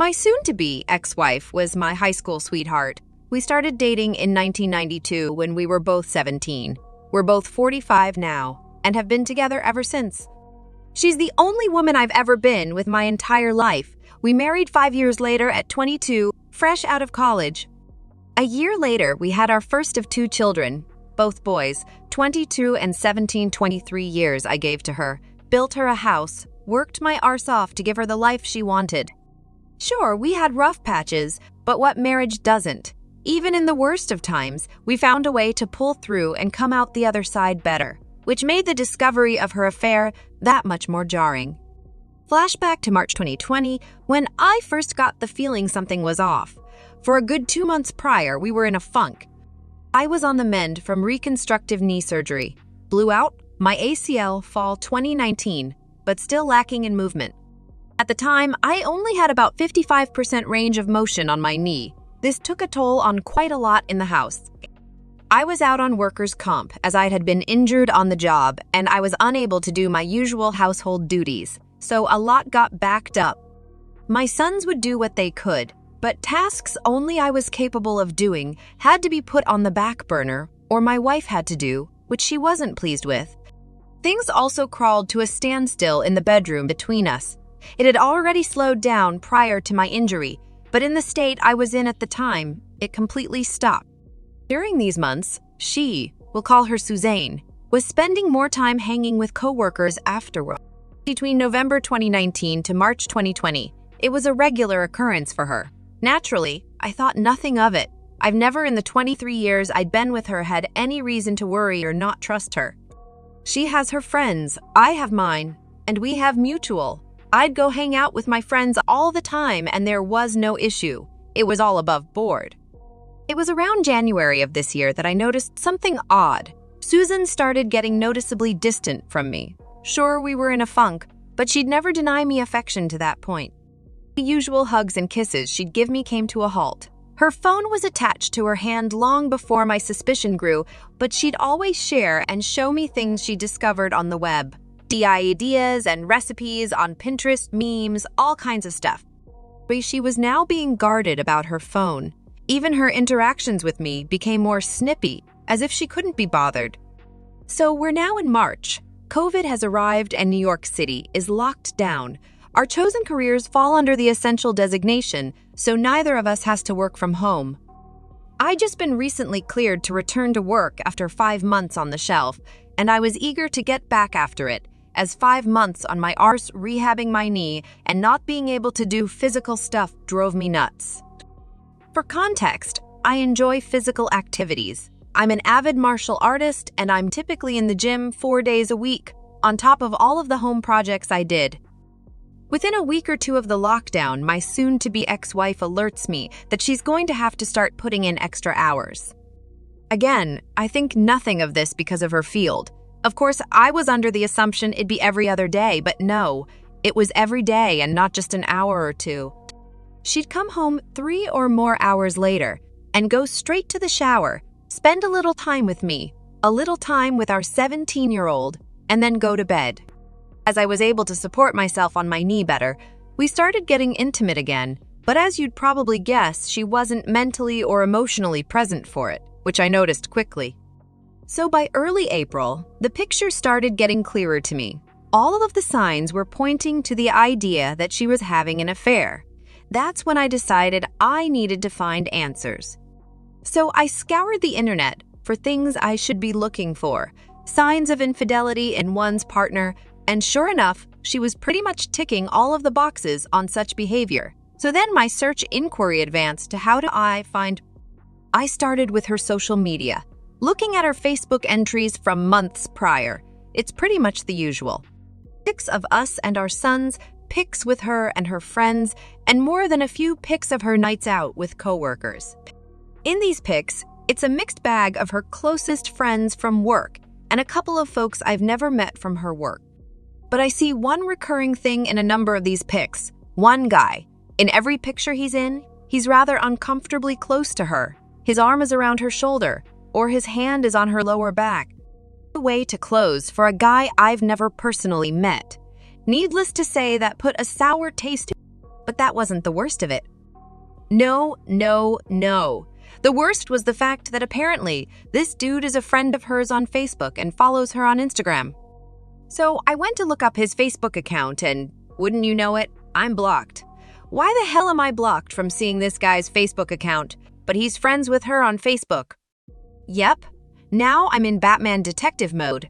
My soon-to-be ex-wife was my high school sweetheart. We started dating in 1992 when we were both 17. We're both 45 now and have been together ever since. She's the only woman I've ever been with my entire life. We married 5 years later at 22, fresh out of college. A year later, we had our first of 2 children, both boys, 22 and 17, 23 years I gave to her, built her a house, worked my arse off to give her the life she wanted. Sure, we had rough patches, but what marriage doesn't? Even in the worst of times, we found a way to pull through and come out the other side better, which made the discovery of her affair that much more jarring. Flashback to March 2020, when I first got the feeling something was off. For a good 2 months prior, we were in a funk. I was on the mend from reconstructive knee surgery. Blew out my ACL fall 2019, but still lacking in movement. At the time, I only had about 55% range of motion on my knee. This took a toll on quite a lot in the house. I was out on workers' comp as I had been injured on the job and I was unable to do my usual household duties, so a lot got backed up. My sons would do what they could, but tasks only I was capable of doing had to be put on the back burner, or my wife had to do, which she wasn't pleased with. Things also crawled to a standstill in the bedroom between us. It had already slowed down prior to my injury, but in the state I was in at the time, it completely stopped. During these months, she, we'll call her Suzanne, was spending more time hanging with coworkers after work. Between November 2019 to March 2020, it was a regular occurrence for her. Naturally, I thought nothing of it. I've never in the 23 years I'd been with her had any reason to worry or not trust her. She has her friends, I have mine, and we have mutual. I'd go hang out with my friends all the time and there was no issue. It was all above board. It was around January of this year that I noticed something odd. Susan started getting noticeably distant from me. Sure, we were in a funk, but she'd never deny me affection to that point. The usual hugs and kisses she'd give me came to a halt. Her phone was attached to her hand long before my suspicion grew, but she'd always share and show me things she discovered on the web. Ideas and recipes on Pinterest, memes, all kinds of stuff. But she was now being guarded about her phone. Even her interactions with me became more snippy, as if she couldn't be bothered. So we're now in March. COVID has arrived and New York City is locked down. Our chosen careers fall under the essential designation, so neither of us has to work from home. I'd just been recently cleared to return to work after 5 months on the shelf, and I was eager to get back after it, as 5 months on my arse rehabbing my knee and not being able to do physical stuff drove me nuts. For context, I enjoy physical activities. I'm an avid martial artist and I'm typically in the gym 4 days a week, on top of all of the home projects I did. Within a week or two of the lockdown, my soon-to-be ex-wife alerts me that she's going to have to start putting in extra hours. Again, I think nothing of this because of her field. Of course, I was under the assumption it'd be every other day, but no, it was every day and not just an hour or two. She'd come home 3 or more hours later and go straight to the shower, spend a little time with me, a little time with our 17-year-old, and then go to bed. As I was able to support myself on my knee better, we started getting intimate again, but as you'd probably guess, she wasn't mentally or emotionally present for it, which I noticed quickly. So by early April, the picture started getting clearer to me. All of the signs were pointing to the idea that she was having an affair. That's when I decided I needed to find answers. So I scoured the internet for things I should be looking for, signs of infidelity in one's partner, and sure enough, she was pretty much ticking all of the boxes on such behavior. So then my search inquiry advanced to how do I find... I started with her social media, looking at her Facebook entries from months prior. It's pretty much the usual. Pics of us and our sons, pics with her and her friends, and more than a few pics of her nights out with coworkers. In these pics, it's a mixed bag of her closest friends from work and a couple of folks I've never met from her work. But I see one recurring thing in a number of these pics. One guy. In every picture he's in, he's rather uncomfortably close to her. His arm is around her shoulder, or his hand is on her lower back. A way to close for a guy I've never personally met. Needless to say, that put a sour taste in. But that wasn't the worst of it. No, no, no. The worst was the fact that apparently this dude is a friend of hers on Facebook and follows her on Instagram. So I went to look up his Facebook account and, wouldn't you know it, I'm blocked. Why the hell am I blocked from seeing this guy's Facebook account, but he's friends with her on Facebook? Yep, now I'm in Batman detective mode.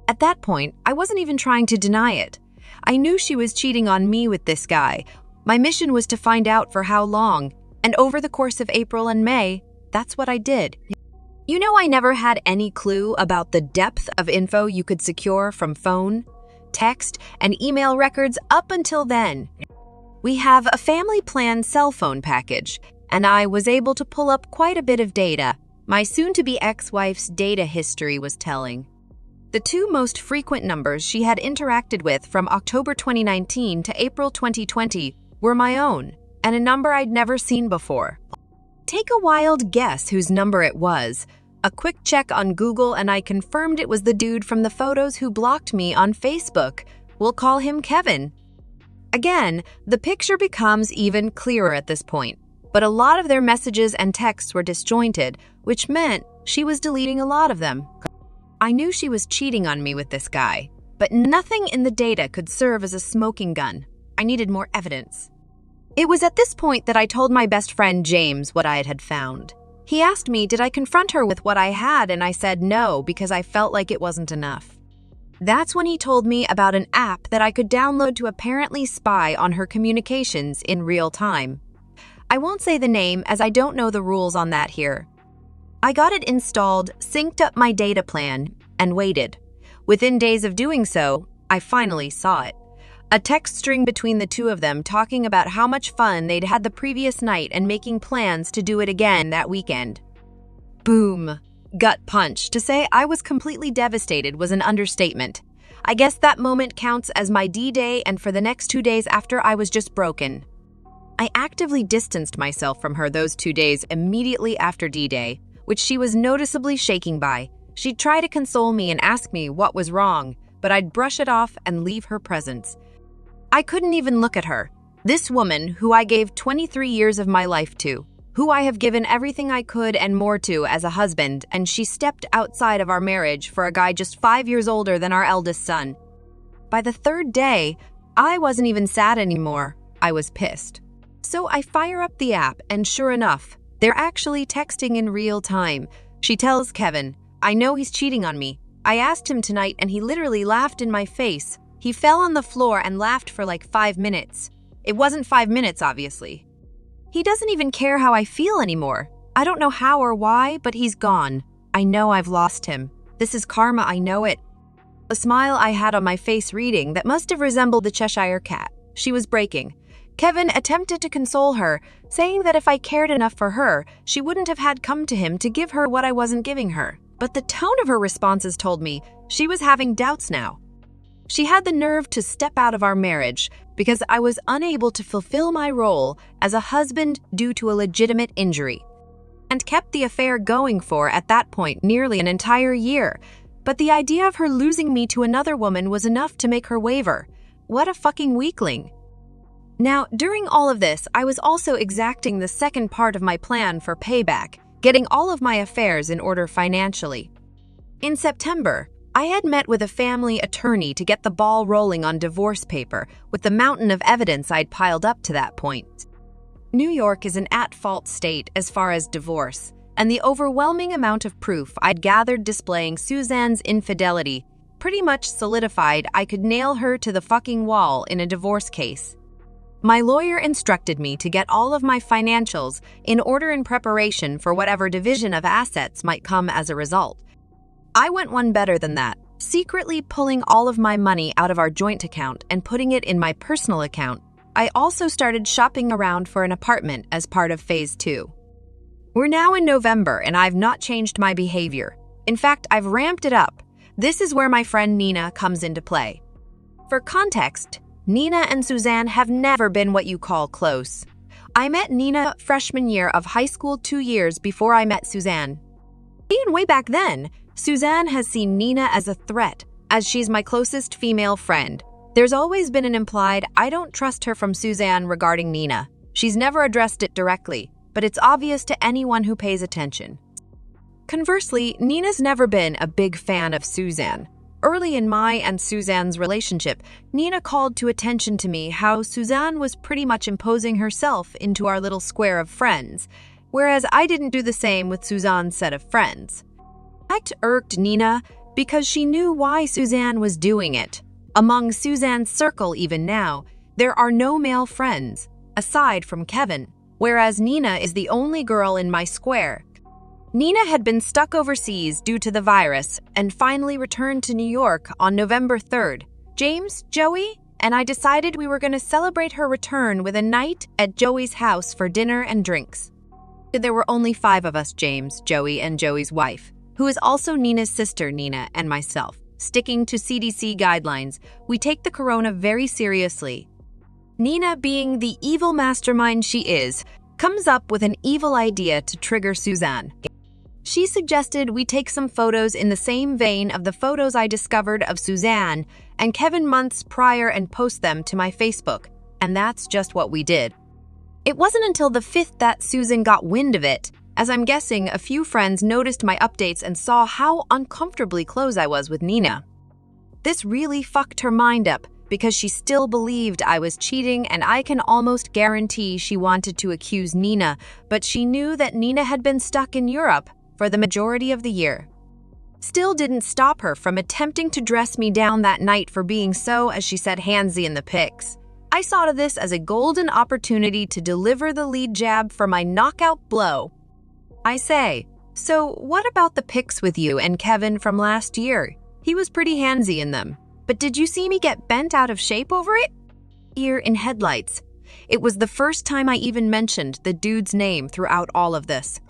At that point, I wasn't even trying to deny it. I knew she was cheating on me with this guy. My mission was to find out for how long, and over the course of April and May, that's what I did. You know, I never had any clue about the depth of info you could secure from phone, text, and email records up until then. We have a family plan cell phone package, and I was able to pull up quite a bit of data. My soon-to-be ex-wife's data history was telling. The two most frequent numbers she had interacted with from October 2019 to April 2020 were my own, and a number I'd never seen before. Take a wild guess whose number it was. A quick check on Google and I confirmed it was the dude from the photos who blocked me on Facebook. We'll call him Kevin. Again, the picture becomes even clearer at this point, but a lot of their messages and texts were disjointed, which meant she was deleting a lot of them. I knew she was cheating on me with this guy, but nothing in the data could serve as a smoking gun. I needed more evidence. It was at this point that I told my best friend James what I had found. He asked me, did I confront her with what I had, and I said no because I felt like it wasn't enough. That's when he told me about an app that I could download to apparently spy on her communications in real time. I won't say the name as I don't know the rules on that here. I got it installed, synced up my data plan, and waited. Within days of doing so, I finally saw it. A text string between the two of them talking about how much fun they'd had the previous night and making plans to do it again that weekend. Boom. Gut punch. To say I was completely devastated was an understatement. I guess that moment counts as my D-Day, and for the next 2 days after, I was just broken. I actively distanced myself from her those 2 days immediately after D-Day, which she was noticeably shaking by. She'd try to console me and ask me what was wrong, but I'd brush it off and leave her presence. I couldn't even look at her. This woman, who I gave 23 years of my life to, who I have given everything I could and more to as a husband, and she stepped outside of our marriage for a guy just 5 years older than our eldest son. By the 3rd day, I wasn't even sad anymore. I was pissed. So I fire up the app, and sure enough, they're actually texting in real time. She tells Kevin, I know he's cheating on me. I asked him tonight and he literally laughed in my face. He fell on the floor and laughed for like 5 minutes. It wasn't 5 minutes, obviously. He doesn't even care how I feel anymore. I don't know how or why, but he's gone. I know I've lost him. This is karma, I know it. A smile I had on my face reading that must have resembled the Cheshire Cat. She was breaking. Kevin attempted to console her, saying that if I cared enough for her, she wouldn't have had come to him to give her what I wasn't giving her. But the tone of her responses told me she was having doubts now. She had the nerve to step out of our marriage because I was unable to fulfill my role as a husband due to a legitimate injury, and kept the affair going for, at that point, nearly an entire year. But the idea of her losing me to another woman was enough to make her waver. What a fucking weakling. Now, during all of this, I was also exacting the second part of my plan for payback, getting all of my affairs in order financially. In September, I had met with a family attorney to get the ball rolling on divorce paper with the mountain of evidence I'd piled up to that point. New York is an at-fault state as far as divorce, and the overwhelming amount of proof I'd gathered displaying Suzanne's infidelity pretty much solidified I could nail her to the fucking wall in a divorce case. My lawyer instructed me to get all of my financials in order in preparation for whatever division of assets might come as a result. I went one better than that, secretly pulling all of my money out of our joint account and putting it in my personal account. I also started shopping around for an apartment as part of Phase 2. We're now in November and I've not changed my behavior. In fact, I've ramped it up. This is where my friend Nina comes into play. For context, Nina and Suzanne have never been what you call close. I met Nina freshman year of high school 2 years before I met Suzanne. Even way back then, Suzanne has seen Nina as a threat, as she's my closest female friend. There's always been an implied "I don't trust her" from Suzanne regarding Nina. She's never addressed it directly, but it's obvious to anyone who pays attention. Conversely, Nina's never been a big fan of Suzanne. Early in my and Suzanne's relationship, Nina called to attention to me how Suzanne was pretty much imposing herself into our little square of friends, whereas I didn't do the same with Suzanne's set of friends. That irked Nina because she knew why Suzanne was doing it. Among Suzanne's circle even now, there are no male friends, aside from Kevin, whereas Nina is the only girl in my square. Nina had been stuck overseas due to the virus and finally returned to New York on November 3rd. James, Joey, and I decided we were going to celebrate her return with a night at Joey's house for dinner and drinks. There were only 5 of us: James, Joey, and Joey's wife, who is also Nina's sister, Nina, and myself. Sticking to CDC guidelines, we take the corona very seriously. Nina, being the evil mastermind she is, comes up with an evil idea to trigger Suzanne. She suggested we take some photos in the same vein of the photos I discovered of Suzanne and Kevin months prior and post them to my Facebook, and that's just what we did. It wasn't until the 5th that Susan got wind of it, as I'm guessing a few friends noticed my updates and saw how uncomfortably close I was with Nina. This really fucked her mind up because she still believed I was cheating, and I can almost guarantee she wanted to accuse Nina, but she knew that Nina had been stuck in Europe for the majority of the year. Still didn't stop her from attempting to dress me down that night for being so, as she said, handsy in the pics. I saw this as a golden opportunity to deliver the lead jab for my knockout blow. I say, "So what about the pics with you and Kevin from last year? He was pretty handsy in them. But did you see me get bent out of shape over it?" Ear in headlights. It was the first time I even mentioned the dude's name throughout all of this.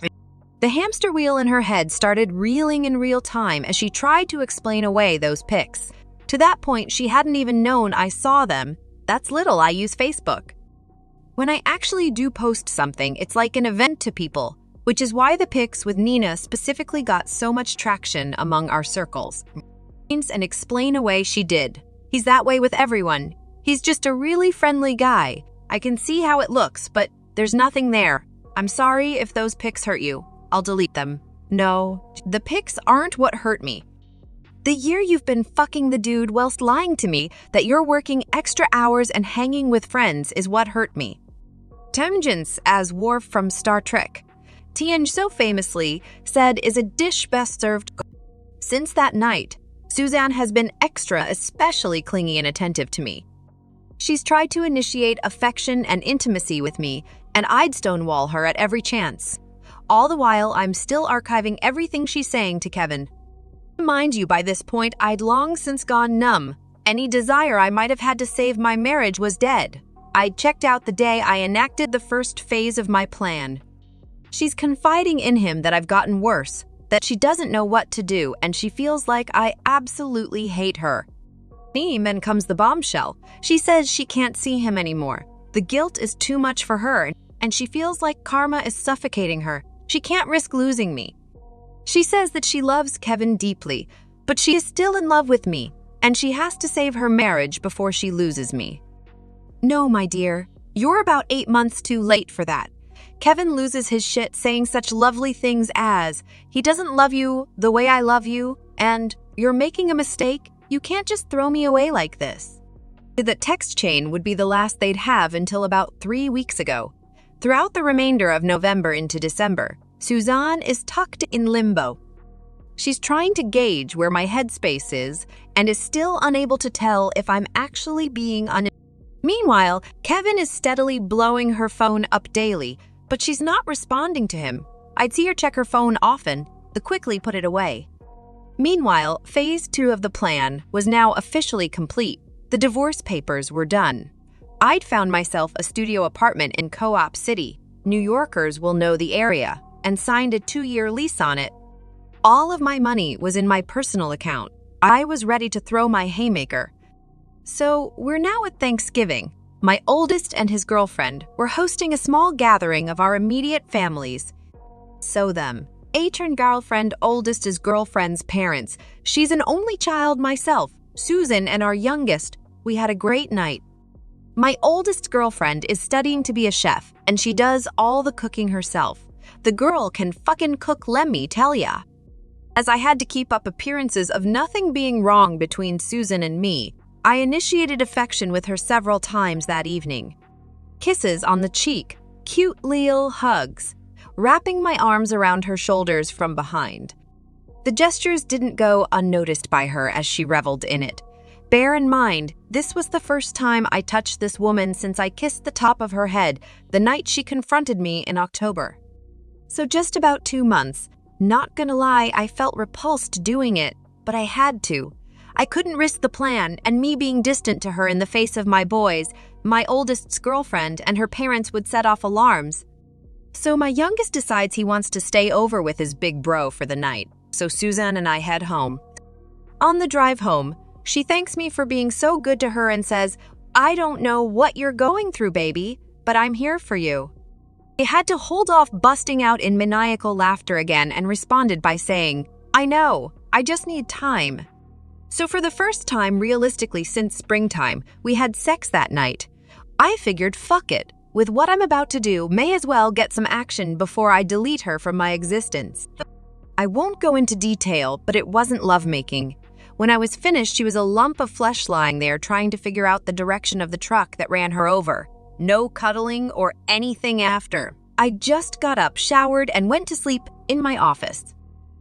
The hamster wheel in her head started reeling in real time as she tried to explain away those pics. To that point, she hadn't even known I saw them. That's little I use Facebook. When I actually do post something, it's like an event to people, which is why the pics with Nina specifically got so much traction among our circles. And explain away she did. He's that way with everyone. He's just a really friendly guy. I can see how it looks, but there's nothing there. I'm sorry if those pics hurt you. I'll delete them. No, the pics aren't what hurt me. The year you've been fucking the dude whilst lying to me that you're working extra hours and hanging with friends is what hurt me. Temjins, as Worf from Star Trek, Tianj so famously said, is a dish best served. Since that night, Suzanne has been extra, especially clingy and attentive to me. She's tried to initiate affection and intimacy with me, and I'd stonewall her at every chance. All the while, I'm still archiving everything she's saying to Kevin. Mind you, by this point, I'd long since gone numb. Any desire I might have had to save my marriage was dead. I'd checked out the day I enacted the first phase of my plan. She's confiding in him that I've gotten worse, that she doesn't know what to do, and she feels like I absolutely hate her. Then comes the bombshell. She says she can't see him anymore. The guilt is too much for her, and she feels like karma is suffocating her. She can't risk losing me. She says that she loves Kevin deeply, but she is still in love with me, and she has to save her marriage before she loses me. No, my dear, you're about 8 months too late for that. Kevin loses his shit saying such lovely things as, "He doesn't love you the way I love you," and "You're making a mistake. You can't just throw me away like this." The text chain would be the last they'd have until about 3 weeks ago. Throughout the remainder of November into December, Suzanne is tucked in limbo. She's trying to gauge where my headspace is and is still unable to tell if I'm actually being Meanwhile, Kevin is steadily blowing her phone up daily, but she's not responding to him. I'd see her check her phone often, but quickly put it away. Meanwhile, phase 2 of the plan was now officially complete. The divorce papers were done. I'd found myself a studio apartment in Co-op City. New Yorkers will know the area, and signed a 2-year lease on it. All of my money was in my personal account. I was ready to throw my haymaker. So we're now at Thanksgiving. My oldest and his girlfriend were hosting a small gathering of our immediate families. So them. Atern girlfriend oldest is girlfriend's parents. She's an only child myself. Susan and our youngest, We had a great night. My oldest girlfriend is studying to be a chef, and she does all the cooking herself. The girl can fucking cook, let me tell ya. As I had to keep up appearances of nothing being wrong between Susan and me, I initiated affection with her several times that evening. Kisses on the cheek, cute little hugs, wrapping my arms around her shoulders from behind. The gestures didn't go unnoticed by her as she reveled in it. Bear in mind, this was the first time I touched this woman since I kissed the top of her head the night she confronted me in October. So just about 2 months. Not gonna lie, I felt repulsed doing it, but I had to. I couldn't risk the plan and me being distant to her in the face of my boys, my oldest's girlfriend, and her parents would set off alarms. So my youngest decides he wants to stay over with his big bro for the night, so Susan and I head home. On the drive home, she thanks me for being so good to her and says, "I don't know what you're going through, baby, but I'm here for you." I had to hold off busting out in maniacal laughter again and responded by saying, "I know, I just need time." So for the first time realistically since springtime, we had sex that night. I figured, fuck it. With what I'm about to do, may as well get some action before I delete her from my existence. I won't go into detail, but it wasn't lovemaking. When I was finished, she was a lump of flesh lying there trying to figure out the direction of the truck that ran her over. No cuddling or anything after. I just got up, showered, and went to sleep in my office.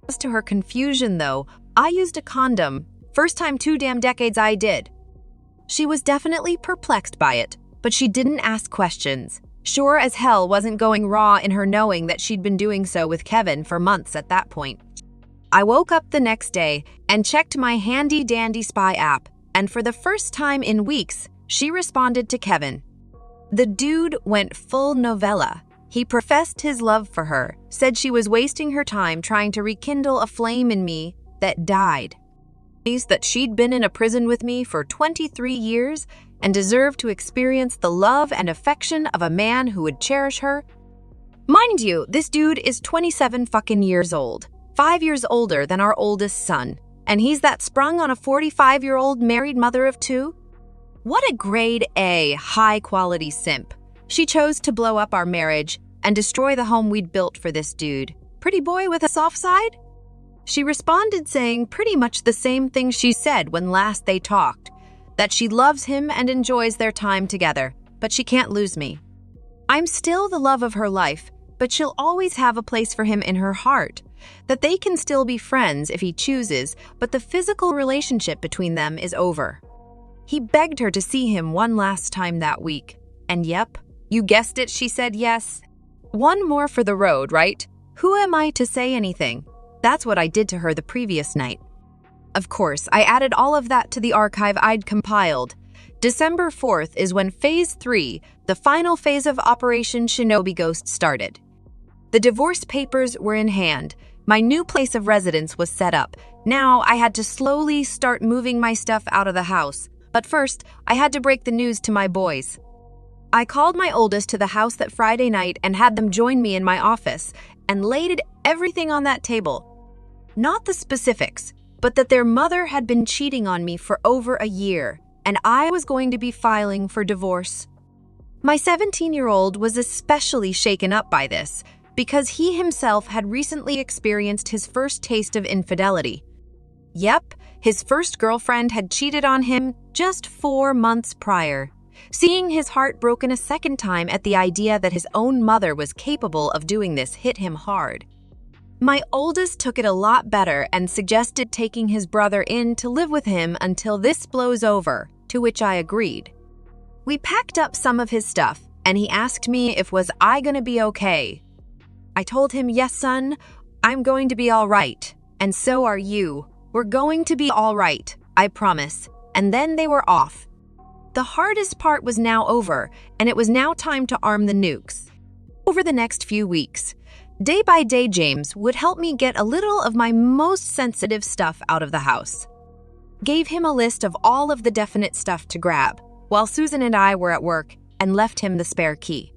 As to her confusion, though, I used a condom. First time 2 damn decades I did. She was definitely perplexed by it, but she didn't ask questions. Sure as hell wasn't going raw in her knowing that she'd been doing so with Kevin for months at that point. I woke up the next day and checked my handy-dandy spy app, and for the first time in weeks, she responded to Kevin. The dude went full novella. He professed his love for her, said she was wasting her time trying to rekindle a flame in me that died. That she'd been in a prison with me for 23 years and deserved to experience the love and affection of a man who would cherish her. Mind you, this dude is 27 fucking years old, 5 years older than our oldest son, and he's that sprung on a 45-year-old married mother of 2? What a grade A, high-quality simp. She chose to blow up our marriage and destroy the home we'd built for this dude. Pretty boy with a soft side? She responded saying pretty much the same thing she said when last they talked, that she loves him and enjoys their time together, but she can't lose me. I'm still the love of her life, but she'll always have a place for him in her heart, that they can still be friends if he chooses, but the physical relationship between them is over. He begged her to see him one last time that week, and yep, you guessed it, she said yes. One more for the road, right? Who am I to say anything? That's what I did to her the previous night. Of course, I added all of that to the archive I'd compiled. December 4th is when Phase 3, the final phase of Operation Shinobi Ghost, started. The divorce papers were in hand. My new place of residence was set up. Now I had to slowly start moving my stuff out of the house. But first, I had to break the news to my boys. I called my oldest to the house that Friday night and had them join me in my office and laid everything on that table. Not the specifics, but that their mother had been cheating on me for over a year, and I was going to be filing for divorce. My 17-year-old was especially shaken up by this because he himself had recently experienced his first taste of infidelity. Yep, his first girlfriend had cheated on him just 4 months prior. Seeing his heart broken a second time at the idea that his own mother was capable of doing this hit him hard. My oldest took it a lot better and suggested taking his brother in to live with him until this blows over, to which I agreed. We packed up some of his stuff, and he asked me if was I gonna be okay. I told him, yes, son, I'm going to be all right, and so are you. We're going to be all right, I promise. And then they were off. The hardest part was now over, and it was now time to arm the nukes. Over the next few weeks, day by day, James would help me get a little of my most sensitive stuff out of the house. Gave him a list of all of the definite stuff to grab, while Susan and I were at work, and left him the spare key.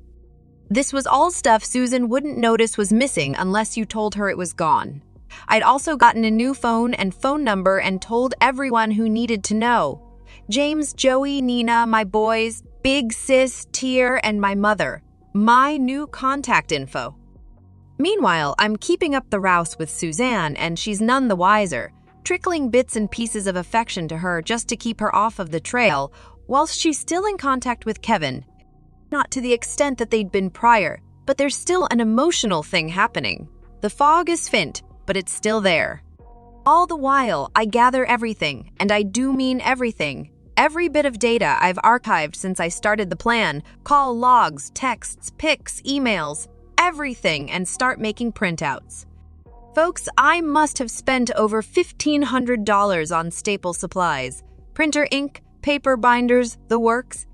This was all stuff Susan wouldn't notice was missing unless you told her it was gone. I'd also gotten a new phone and phone number and told everyone who needed to know. James, Joey, Nina, my boys, Big Sis, Tier, and my mother. My new contact info. Meanwhile, I'm keeping up the rouse with Suzanne, and she's none the wiser, trickling bits and pieces of affection to her just to keep her off of the trail, whilst she's still in contact with Kevin. Not to the extent that they'd been prior, but there's still an emotional thing happening. The fog is fint, but it's still there. All the while, I gather everything, and I do mean everything. Every bit of data I've archived since I started the plan, call logs, texts, pics, emails, everything, and start making printouts. Folks, I must have spent over $1,500 on staple supplies, printer ink, paper binders, the works,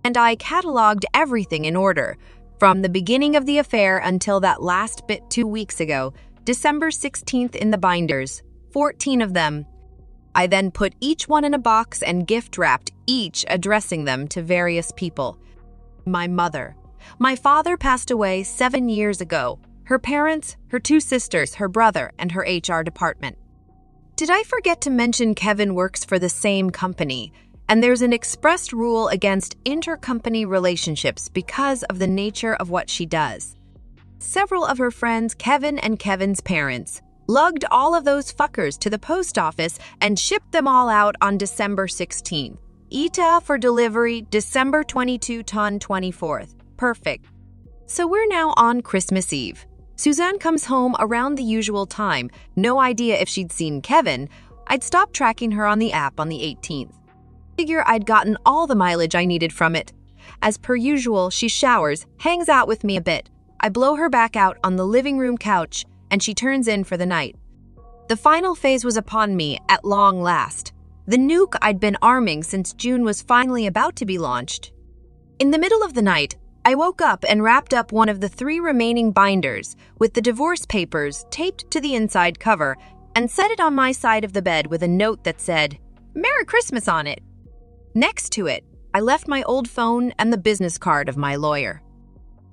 and I cataloged everything in order, from the beginning of the affair until that last bit 2 weeks ago, December 16th in the binders, 14 of them. I then put each one in a box and gift-wrapped each, addressing them to various people. My mother. My father passed away 7 years ago. Her parents, her 2 sisters, her brother, and her HR department. Did I forget to mention Kevin works for the same company, and there's an expressed rule against intercompany relationships because of the nature of what she does. Several of her friends, Kevin and Kevin's parents, lugged all of those fuckers to the post office and shipped them all out on December 16th. ETA for delivery December 22 ton 24th. Perfect. So we're now on Christmas Eve. Suzanne comes home around the usual time. No idea if she'd seen Kevin. I'd stopped tracking her on the app on the 18th. Figure I'd gotten all the mileage I needed from it. As per usual, she showers, hangs out with me a bit. I blow her back out on the living room couch, and she turns in for the night. The final phase was upon me at long last. The nuke I'd been arming since June was finally about to be launched. In the middle of the night, I woke up and wrapped up one of the 3 remaining binders with the divorce papers taped to the inside cover and set it on my side of the bed with a note that said, "Merry Christmas" on it. Next to it, I left my old phone and the business card of my lawyer.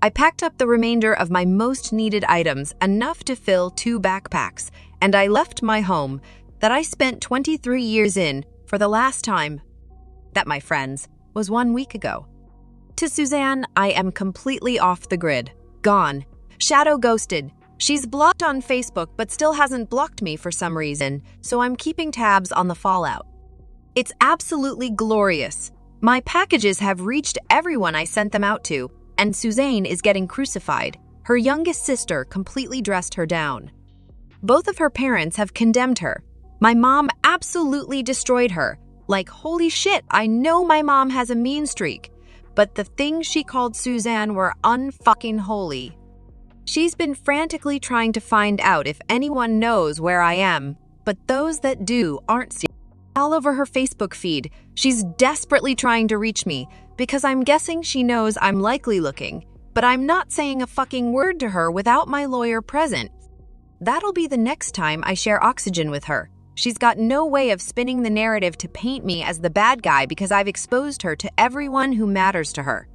I packed up the remainder of my most needed items, enough to fill 2 backpacks, and I left my home that I spent 23 years in for the last time. That, my friends, was 1 week ago. To Suzanne, I am completely off the grid. Gone. Shadow ghosted. She's blocked on Facebook but still hasn't blocked me for some reason, so I'm keeping tabs on the fallout. It's absolutely glorious. My packages have reached everyone I sent them out to, and Suzanne is getting crucified. Her youngest sister completely dressed her down. Both of her parents have condemned her. My mom absolutely destroyed her. Like, holy shit, I know my mom has a mean streak. But the things she called Suzanne were unfucking holy. She's been frantically trying to find out if anyone knows where I am, but those that do aren't seeing. All over her Facebook feed, she's desperately trying to reach me because I'm guessing she knows I'm likely looking, but I'm not saying a fucking word to her without my lawyer present. That'll be the next time I share oxygen with her. She's got no way of spinning the narrative to paint me as the bad guy because I've exposed her to everyone who matters to her.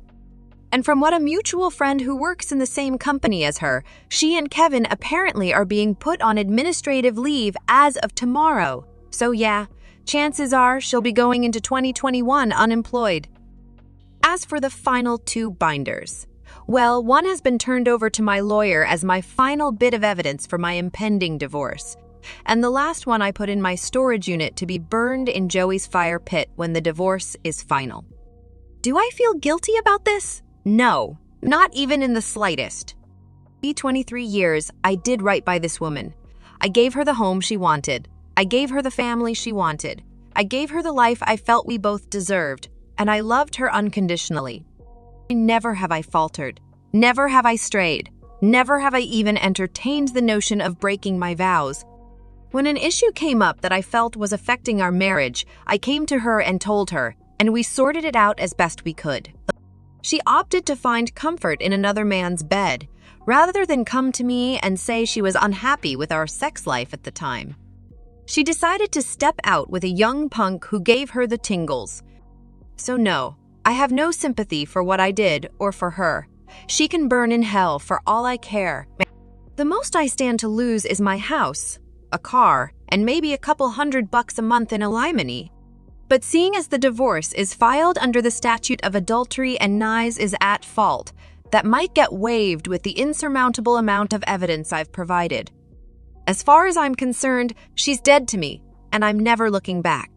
And from what a mutual friend who works in the same company as her, she and Kevin apparently are being put on administrative leave as of tomorrow. So yeah, chances are she'll be going into 2021 unemployed. As for the final 2 binders, well, one has been turned over to my lawyer as my final bit of evidence for my impending divorce. And the last one I put in my storage unit to be burned in Joey's fire pit when the divorce is final. Do I feel guilty about this? No, not even in the slightest. In 23 years, I did right by this woman. I gave her the home she wanted. I gave her the family she wanted. I gave her the life I felt we both deserved, and I loved her unconditionally. Never have I faltered. Never have I strayed. Never have I even entertained the notion of breaking my vows. When an issue came up that I felt was affecting our marriage, I came to her and told her, and we sorted it out as best we could. She opted to find comfort in another man's bed, rather than come to me and say she was unhappy with our sex life at the time. She decided to step out with a young punk who gave her the tingles. So no, I have no sympathy for what I did or for her. She can burn in hell for all I care. The most I stand to lose is my house, a car, and maybe a couple $100 a month in alimony. But seeing as the divorce is filed under the statute of adultery and Nyes is at fault, that might get waived with the insurmountable amount of evidence I've provided. As far as I'm concerned, she's dead to me, and I'm never looking back.